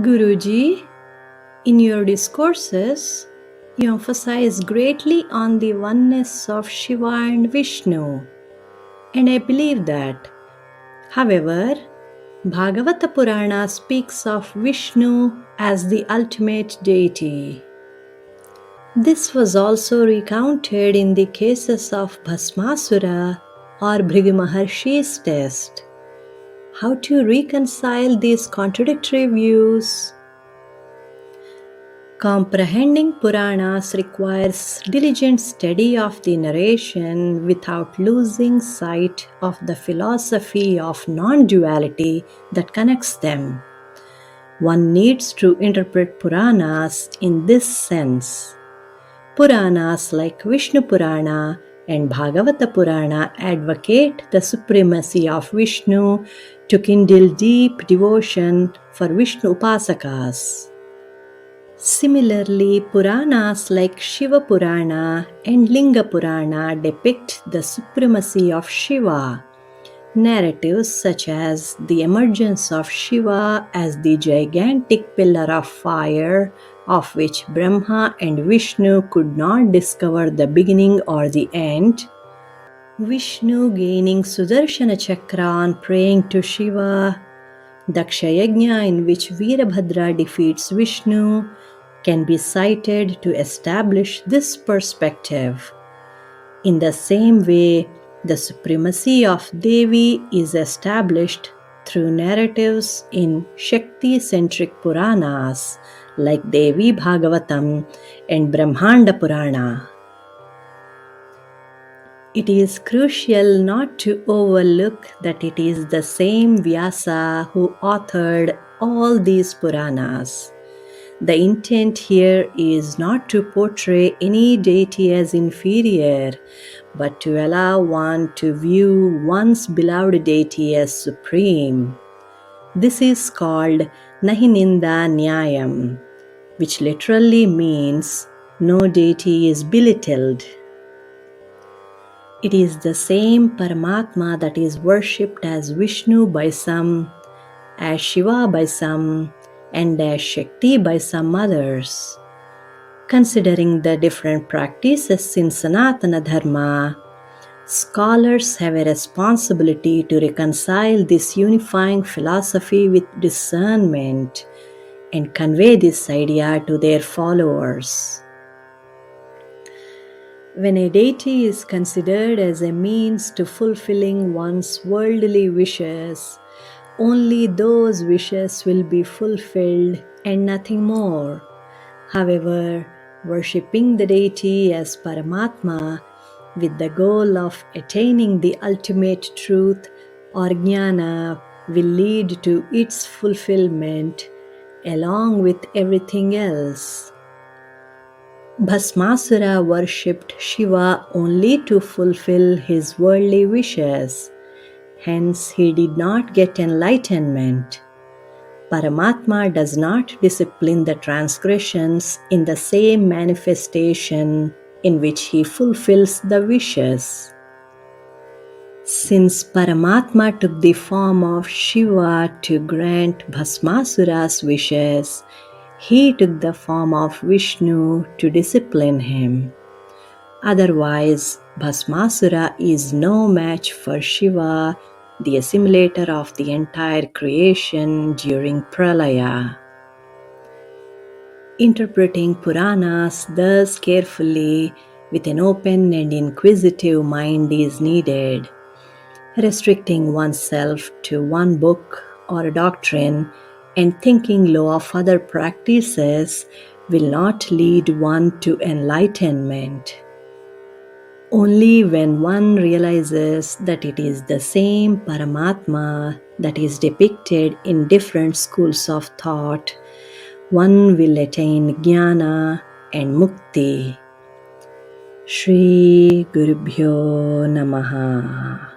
Guruji, in your discourses, you emphasize greatly on the oneness of Shiva and Vishnu, and I believe that. However, Bhagavata Purana speaks of Vishnu as the ultimate deity. This was also recounted in the cases of Bhasmasura or Bhrigu Maharshi's test. How to reconcile these contradictory views? Comprehending Puranas requires diligent study of the narration without losing sight of the philosophy of non-duality that connects them. One needs to interpret Puranas in this sense. Puranas like Vishnu Purana and Bhagavata Purana advocate the supremacy of Vishnu to kindle deep devotion for Vishnu Upasakas. Similarly, Puranas like Shiva Purana and Linga Purana depict the supremacy of Shiva. Narratives such as the emergence of Shiva as the gigantic pillar of fire, of which Brahma and Vishnu could not discover the beginning or the end, Vishnu gaining Sudarshana Chakra on praying to Shiva, Dakshayajna in which Veerabhadra defeats Vishnu, can be cited to establish this perspective. In the same way, the supremacy of Devi is established through narratives in Shakti-centric Puranas like Devi Bhagavatam and Brahmanda Purana. It is crucial not to overlook that it is the same Vyasa who authored all these Puranas. The intent here is not to portray any deity as inferior, but to allow one to view one's beloved deity as supreme. This is called Nahininda Nyayam, which literally means no deity is belittled. It is the same Paramatma that is worshipped as Vishnu by some, as Shiva by some, and as Shakti by some others. Considering the different practices in Sanatana Dharma, scholars have a responsibility to reconcile this unifying philosophy with discernment and convey this idea to their followers. When a deity is considered as a means to fulfilling one's worldly wishes, only those wishes will be fulfilled and nothing more. However, worshipping the deity as Paramatma with the goal of attaining the ultimate truth or jnana will lead to its fulfillment along with everything else. Bhasmasura worshipped Shiva only to fulfill his worldly wishes. Hence, he did not get enlightenment. Paramatma does not discipline the transgressions in the same manifestation in which he fulfills the wishes. Since Paramatma took the form of Shiva to grant Bhasmasura's wishes, he took the form of Vishnu to discipline him. Otherwise, Bhasmasura is no match for Shiva, the assimilator of the entire creation during Pralaya. Interpreting Puranas thus carefully with an open and inquisitive mind is needed. Restricting oneself to one book or doctrine and thinking low of other practices will not lead one to enlightenment. Only when one realizes that it is the same Paramatma that is depicted in different schools of thought, one will attain Jnana and Mukti. Shri Gurubhyo Namaha.